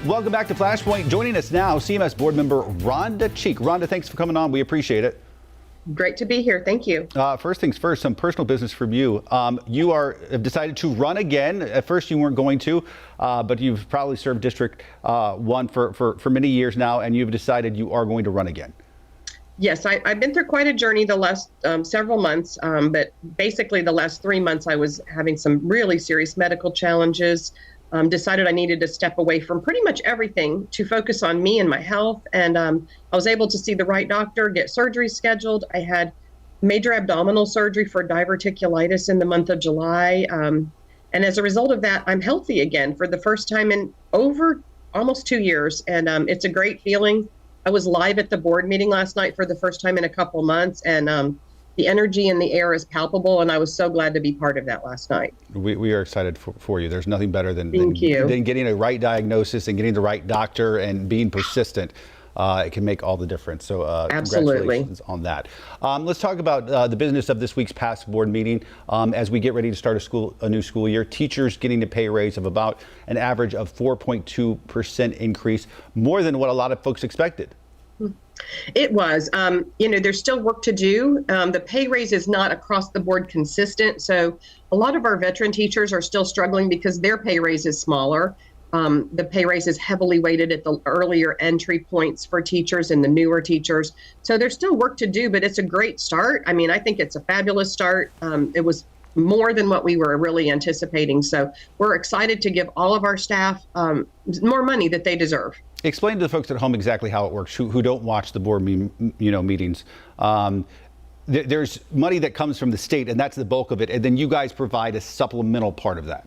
Welcome back to Flashpoint. Joining us now, CMS board member Rhonda Cheek. Rhonda, thanks for coming on. We appreciate it. Great to be here. Thank you. First things first, some personal business from you. You have decided to run again. At first, you weren't going to, but you've probably served District 1 for many years now, and you've decided you are going to run again. Yes, I've been through quite a journey the last several months, but basically the last 3 months I was having some really serious medical challenges. Decided I needed to step away from pretty much everything to focus on me and my health. And I was able to see the right doctor, get surgery scheduled. I had major abdominal surgery for diverticulitis in the month of July. And as a result of that, I'm healthy again for the first time in over almost 2 years. And it's a great feeling. I was live at the board meeting last night for the first time in a couple months. And the energy in the air is palpable, and I was so glad to be part of that last night. We are excited for you. There's nothing better than getting a right diagnosis and getting the right doctor and being persistent. It can make all the difference. So absolutely, congratulations on that. Let's talk about the business of this week's past board meeting. As we get ready to start a new school year, teachers getting a pay raise of about an average of 4.2% increase, more than what a lot of folks expected. It was, there's still work to do. The pay raise is not across the board consistent. So a lot of our veteran teachers are still struggling because their pay raise is smaller. The pay raise is heavily weighted at the earlier entry points for teachers and the newer teachers. So there's still work to do, but it's a great start. I mean, I think it's a fabulous start. It was more than what we were really anticipating. So we're excited to give all of our staff more money that they deserve. Explain to the folks at home exactly how it works, who don't watch the board meetings. There's money that comes from the state, and that's the bulk of it, and then you guys provide a supplemental part of that.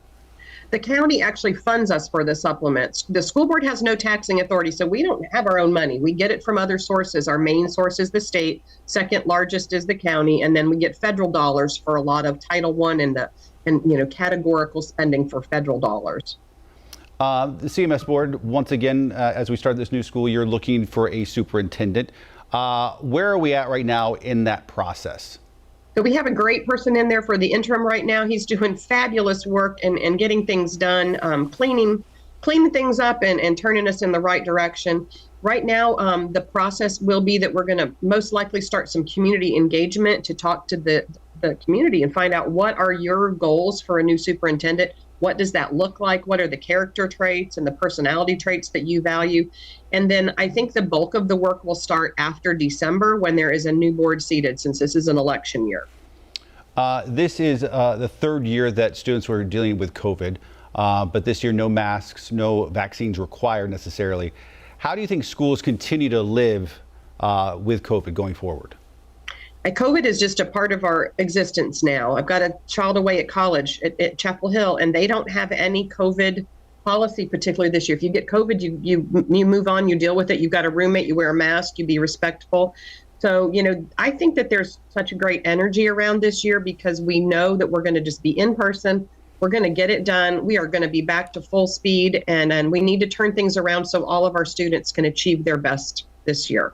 The county actually funds us for the supplements. The school board has no taxing authority, so we don't have our own money. We get it from other sources. Our main source is the state, second largest is the county, and then we get federal dollars for a lot of Title I and categorical spending for federal dollars. The CMS board, once again, as we start this new school year, looking for a superintendent. Where are we at right now in that process? So we have a great person in there for the interim right now. He's doing fabulous work and getting things done, cleaning things up and turning us in the right direction. Right now, the process will be that we're going to most likely start some community engagement to talk to the community and find out what are your goals for a new superintendent. What does that look like? What are the character traits and the personality traits that you value? And then I think the bulk of the work will start after December when there is a new board seated, since this is an election year. This is the third year that students were dealing with COVID, but this year no masks, no vaccines required necessarily. How do you think schools continue to live with COVID going forward? COVID is just a part of our existence now. I've got a child away at college at Chapel Hill, and they don't have any COVID policy, particularly this year. If you get COVID, you move on, you deal with it. You've got a roommate, you wear a mask, you be respectful. So, I think that there's such a great energy around this year because we know that we're going to just be in person. We're going to get it done. We are going to be back to full speed, and we need to turn things around so all of our students can achieve their best this year.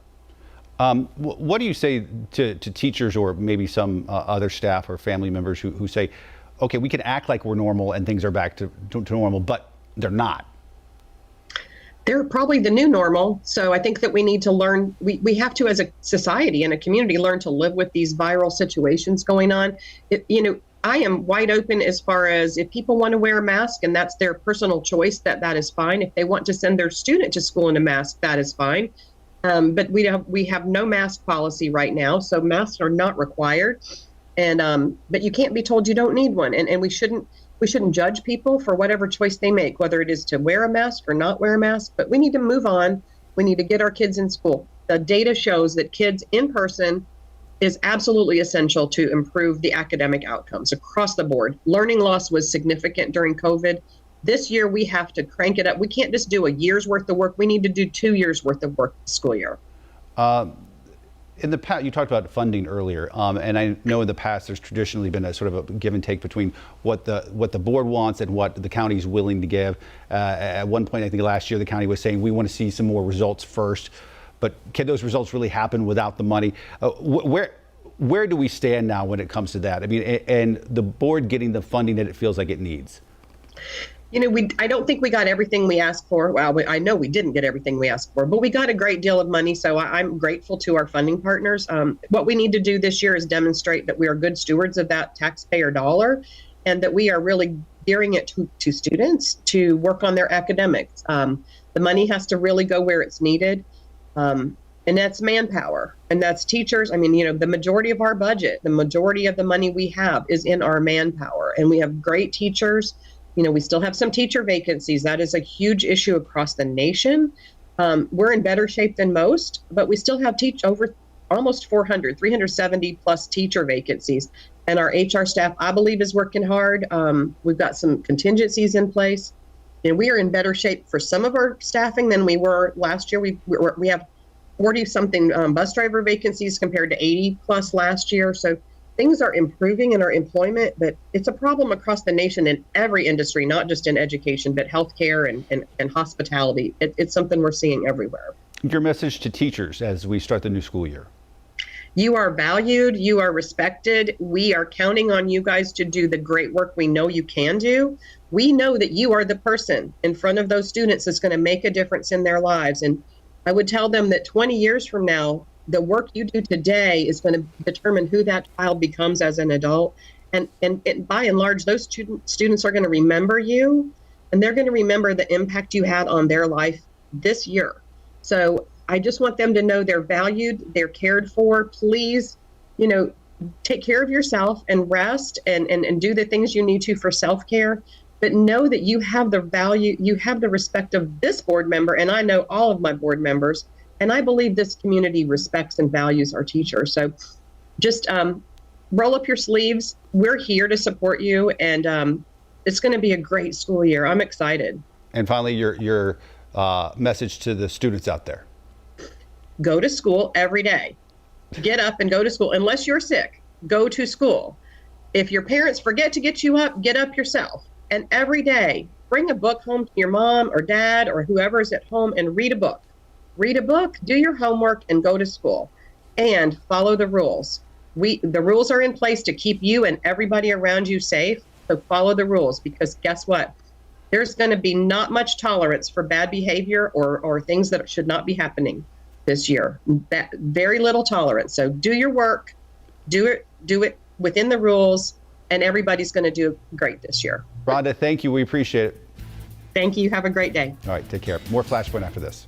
What do you say to teachers or maybe some other staff or family members who say, okay, we can act like we're normal and things are back to normal, but they're not? They're probably the new normal. So I think that we need to learn, we have to, as a society and a community, learn to live with these viral situations going on. I am wide open as far as if people want to wear a mask and that's their personal choice, that is fine. If they want to send their student to school in a mask, that is fine. But we have no mask policy right now, so masks are not required. And but you can't be told you don't need one, and we shouldn't judge people for whatever choice they make, whether it is to wear a mask or not wear a mask. But we need to move on. We need to get our kids in school. The data shows that kids in person is absolutely essential to improve the academic outcomes across the board. Learning loss was significant during COVID. This year, we have to crank it up. We can't just do a year's worth of work. We need to do 2 years worth of work this school year. In the past, you talked about funding earlier, and I know in the past there's traditionally been a sort of a give and take between what the board wants and what the county is willing to give. At one point, I think last year, the county was saying we want to see some more results first, but can those results really happen without the money? Where do we stand now when it comes to that? I mean, and the board getting the funding that it feels like it needs? I don't think we got everything we asked for. Well, I know we didn't get everything we asked for, but we got a great deal of money. So I'm grateful to our funding partners. What we need to do this year is demonstrate that we are good stewards of that taxpayer dollar and that we are really gearing it to students to work on their academics. The money has to really go where it's needed. And that's manpower, and that's teachers. I mean, the majority of our budget, the majority of the money we have is in our manpower, and we have great teachers. We still have some teacher vacancies. That is a huge issue across the nation. We're in better shape than most, but we still have over almost 370 plus teacher vacancies. And our HR staff, I believe, is working hard. We've got some contingencies in place, and we are in better shape for some of our staffing than we were last year. We have 40 something bus driver vacancies compared to 80 plus last year. So things are improving in our employment, but it's a problem across the nation in every industry, not just in education, but healthcare and hospitality. It's something we're seeing everywhere. Your message to teachers as we start the new school year. You are valued, you are respected. We are counting on you guys to do the great work we know you can do. We know that you are the person in front of those students that's going to make a difference in their lives. And I would tell them that 20 years from now, the work you do today is going to determine who that child becomes as an adult. And by and large, those students are going to remember you, and they're going to remember the impact you had on their life this year. So I just want them to know they're valued, they're cared for. Please, take care of yourself and rest and do the things you need to for self-care. But know that you have the value, you have the respect of this board member, and I know all of my board members, and I believe this community respects and values our teachers. So just roll up your sleeves. We're here to support you, and it's going to be a great school year. I'm excited. And finally, your message to the students out there. Go to school every day. Get up and go to school. Unless you're sick, go to school. If your parents forget to get you up, get up yourself. And every day, bring a book home to your mom or dad or whoever is at home and read a book. Read a book, do your homework, and go to school. And follow the rules. The rules are in place to keep you and everybody around you safe. So follow the rules, because guess what? There's going to be not much tolerance for bad behavior or things that should not be happening this year. Very little tolerance. So do your work, do it within the rules, and everybody's going to do great this year. Rhonda, thank you. We appreciate it. Thank you. Have a great day. All right, take care. More Flashpoint after this.